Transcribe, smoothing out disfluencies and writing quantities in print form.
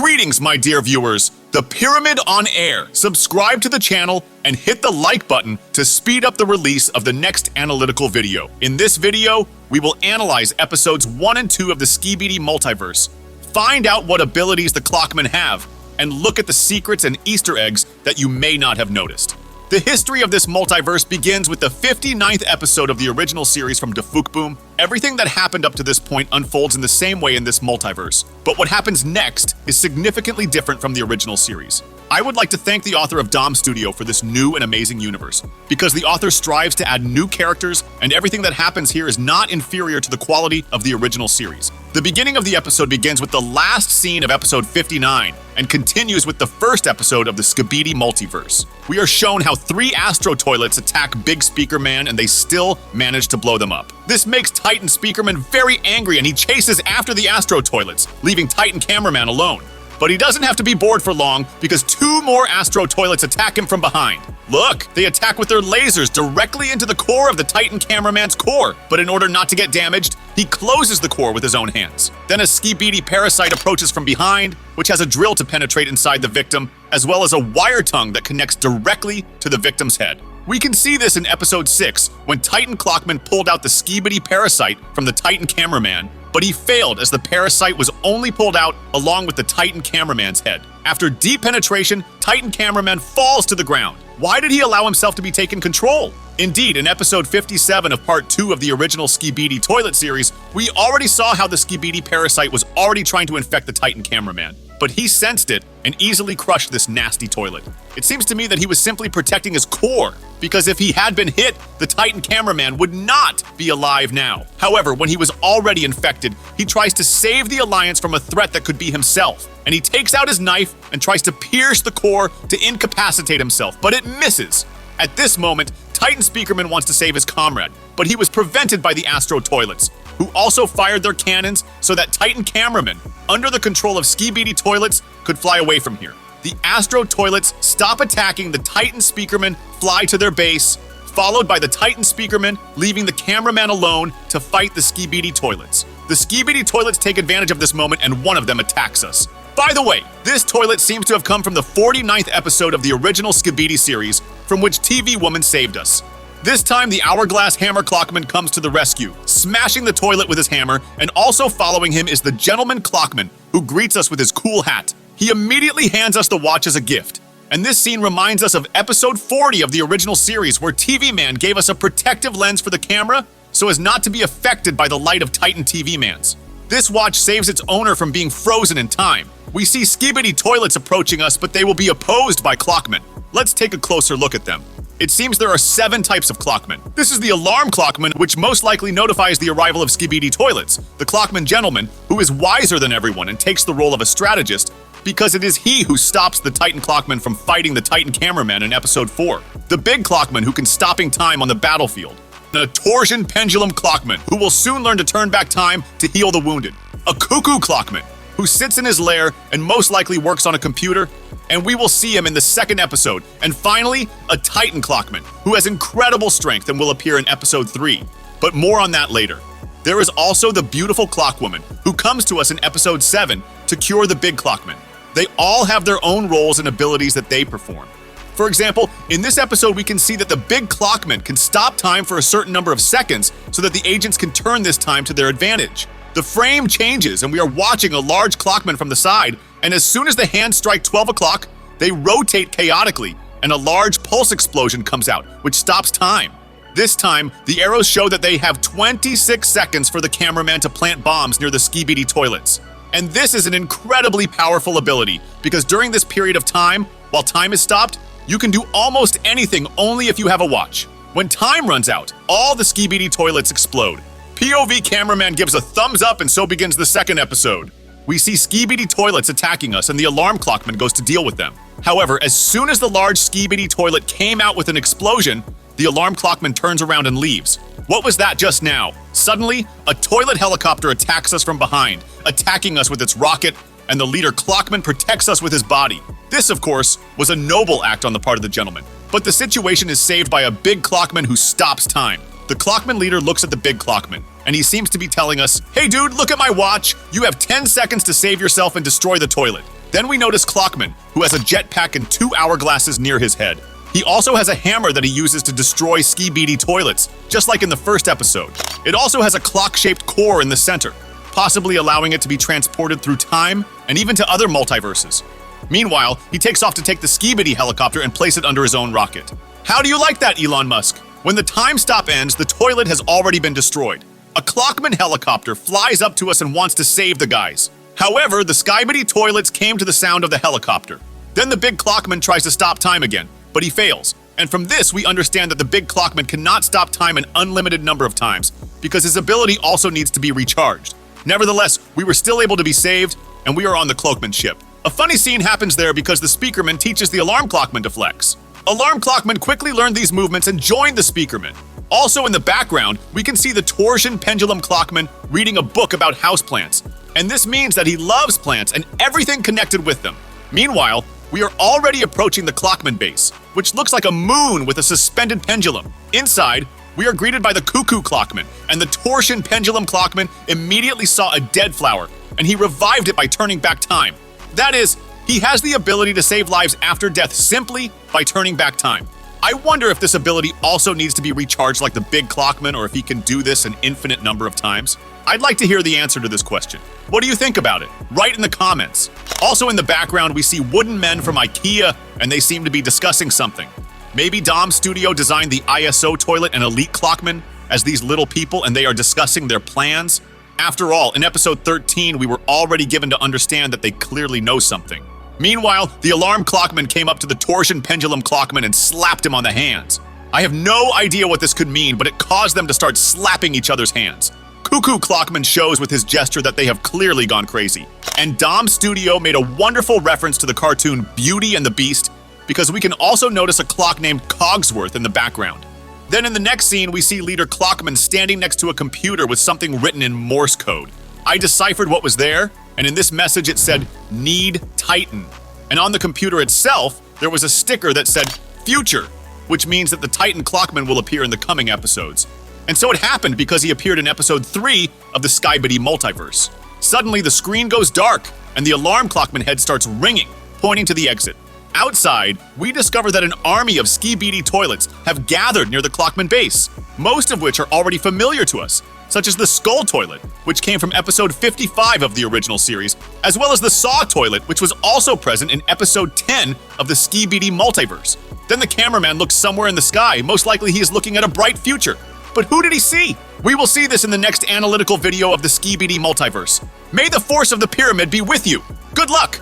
Greetings, my dear viewers. The Pyramid on Air. Subscribe to the channel and hit the like button to speed up the release of the next analytical video. In this video, we will analyze episodes 1 and 2 of the SKIBIDI multiverse, find out what abilities the Clockmen have, and look at the secrets and Easter eggs that you may not have noticed. The history of this multiverse begins with the 59th episode of the original series from Boom. Everything that happened up to this point unfolds in the same way in this multiverse, but what happens next is significantly different from the original series. I would like to thank the author of Dom Studio for this new and amazing universe, because the author strives to add new characters, and everything that happens here is not inferior to the quality of the original series. The beginning of the episode begins with the last scene of episode 59, and continues with the first episode of the SKIBIDI multiverse. We are shown how 3 Astro Toilets attack Big Speaker Man, and they still manage to blow them up. This makes Titan Speakerman very angry, and he chases after the Astro Toilets, leaving Titan Cameraman alone. But he doesn't have to be bored for long, because 2 more Astro Toilets attack him from behind. Look, they attack with their lasers directly into the core of the Titan Cameraman's core, but in order not to get damaged, he closes the core with his own hands. Then a SKIBIDI parasite approaches from behind, which has a drill to penetrate inside the victim, as well as a wire tongue that connects directly to the victim's head. We can see this in episode 6, when Titan Clockman pulled out the SKIBIDI parasite from the Titan Cameraman, but he failed as the parasite was only pulled out along with the Titan Cameraman's head. After deep penetration, Titan Cameraman falls to the ground. Why did he allow himself to be taken control? Indeed, in episode 57 of part 2 of the original SKIBIDI toilet series, we already saw how the SKIBIDI parasite was already trying to infect the Titan Cameraman, but he sensed it and easily crushed this nasty toilet. It seems to me that he was simply protecting his core, because if he had been hit, the Titan Cameraman would not be alive now. However, when he was already infected, he tries to save the Alliance from a threat that could be himself, and he takes out his knife and tries to pierce the core to incapacitate himself, but it misses. At this moment, Titan Speakerman wants to save his comrade, but he was prevented by the Astro Toilets, who also fired their cannons so that Titan Cameraman, under the control of SKIBIDI Toilets, could fly away from here. The Astro Toilets stop attacking the Titan Speakerman, fly to their base, followed by the Titan Speakerman leaving the cameraman alone to fight the SKIBIDI Toilets. The SKIBIDI Toilets take advantage of this moment, and one of them attacks us. By the way, this toilet seems to have come from the 49th episode of the original SKIBIDI series, from which TV Woman saved us. This time, the Hourglass Hammer Clockman comes to the rescue, smashing the toilet with his hammer, and also following him is the Gentleman Clockman, who greets us with his cool hat. He immediately hands us the watch as a gift. And this scene reminds us of episode 40 of the original series, where TV Man gave us a protective lens for the camera so as not to be affected by the light of Titan TV Mans. This watch saves its owner from being frozen in time. We see SKIBIDI Toilets approaching us, but they will be opposed by Clockman. Let's take a closer look at them. It seems there are 7 types of Clockmen. This is the Alarm Clockman, which most likely notifies the arrival of SKIBIDI Toilets. The Clockman Gentleman, who is wiser than everyone and takes the role of a strategist, because it is he who stops the Titan Clockman from fighting the Titan Cameraman in episode 4. The Big Clockman, who can stopping time on the battlefield. A Torsion Pendulum Clockman, who will soon learn to turn back time to heal the wounded. A Cuckoo Clockman, who sits in his lair and most likely works on a computer, and we will see him in the 2nd episode. And finally, a Titan Clockman, who has incredible strength and will appear in episode 3. But more on that later. There is also the beautiful Clockwoman, who comes to us in episode 7 to cure the Big Clockman. They all have their own roles and abilities that they perform. For example, in this episode we can see that the Big Clockman can stop time for a certain number of seconds so that the agents can turn this time to their advantage. The frame changes and we are watching a large Clockman from the side, and as soon as the hands strike 12 o'clock, they rotate chaotically and a large pulse explosion comes out, which stops time. This time, the arrows show that they have 26 seconds for the cameraman to plant bombs near the SKIBIDI Toilets. And this is an incredibly powerful ability, because during this period of time, while time is stopped, you can do almost anything only if you have a watch. When time runs out, all the SKIBIDI Toilets explode. POV Cameraman gives a thumbs up, and so begins the 2nd episode. We see SKIBIDI Toilets attacking us, and the Alarm Clockman goes to deal with them. However, as soon as the large SKIBIDI Toilet came out with an explosion, the Alarm Clockman turns around and leaves. What was that just now? Suddenly, a toilet helicopter attacks us from behind, attacking us with its rocket, and the leader Clockman protects us with his body. This, of course, was a noble act on the part of the gentleman. But the situation is saved by a Big Clockman who stops time. The Clockman leader looks at the Big Clockman, and he seems to be telling us, "Hey dude, look at my watch. You have 10 seconds to save yourself and destroy the toilet." Then we notice Clockman, who has a jetpack and 2 hourglasses near his head. He also has a hammer that he uses to destroy SKIBIDI toilets, just like in the first episode. It also has a clock-shaped core in the center, possibly allowing it to be transported through time and even to other multiverses. Meanwhile, he takes off to take the SKIBIDI helicopter and place it under his own rocket. How do you like that, Elon Musk? When the time stop ends, the toilet has already been destroyed. A Clockman helicopter flies up to us and wants to save the guys. However, the SKIBIDI toilets came to the sound of the helicopter. Then the big Clockman tries to stop time again, but he fails. And from this, we understand that the big Clockman cannot stop time an unlimited number of times, because his ability also needs to be recharged. Nevertheless, we were still able to be saved, and we are on the Clockman ship. A funny scene happens there because the Speakerman teaches the Alarm Clockman to flex. Alarm Clockman quickly learned these movements and joined the Speakerman. Also in the background, we can see the Torsion Pendulum Clockman reading a book about houseplants, and this means that he loves plants and everything connected with them. Meanwhile, we are already approaching the Clockman base, which looks like a moon with a suspended pendulum. Inside, we are greeted by the Cuckoo Clockman, and the Torsion Pendulum Clockman immediately saw a dead flower, and he revived it by turning back time. That is, he has the ability to save lives after death simply by turning back time. I wonder if this ability also needs to be recharged like the big Clockman, or if he can do this an infinite number of times. I'd like to hear the answer to this question. What do you think about it? Write in the comments. Also in the background, we see wooden men from IKEA, and they seem to be discussing something. Maybe Dom's studio designed the ISO toilet and Elite Clockman as these little people, and they are discussing their plans. After all, in episode 13, we were already given to understand that they clearly know something. Meanwhile, the Alarm Clockman came up to the Torsion Pendulum Clockman and slapped him on the hands. I have no idea what this could mean, but it caused them to start slapping each other's hands. Cuckoo Clockman shows with his gesture that they have clearly gone crazy. And Dom's studio made a wonderful reference to the cartoon Beauty and the Beast, because we can also notice a clock named Cogsworth in the background. Then in the next scene, we see Leader Clockman standing next to a computer with something written in Morse code. I deciphered what was there, and in this message it said, "Need Titan." And on the computer itself, there was a sticker that said, "Future," which means that the Titan Clockman will appear in the coming episodes. And so it happened because he appeared in episode 3 of the SKIBIDI multiverse. Suddenly the screen goes dark, and the Alarm Clockman head starts ringing, pointing to the exit. Outside, we discover that an army of SKIBIDI toilets have gathered near the Clockman base, most of which are already familiar to us, such as the Skull Toilet, which came from episode 55 of the original series, as well as the Saw Toilet, which was also present in episode 10 of the SKIBIDI multiverse. Then the cameraman looks somewhere in the sky, most likely he is looking at a bright future. But who did he see? We will see this in the next analytical video of the SKIBIDI multiverse. May the force of the pyramid be with you. Good luck!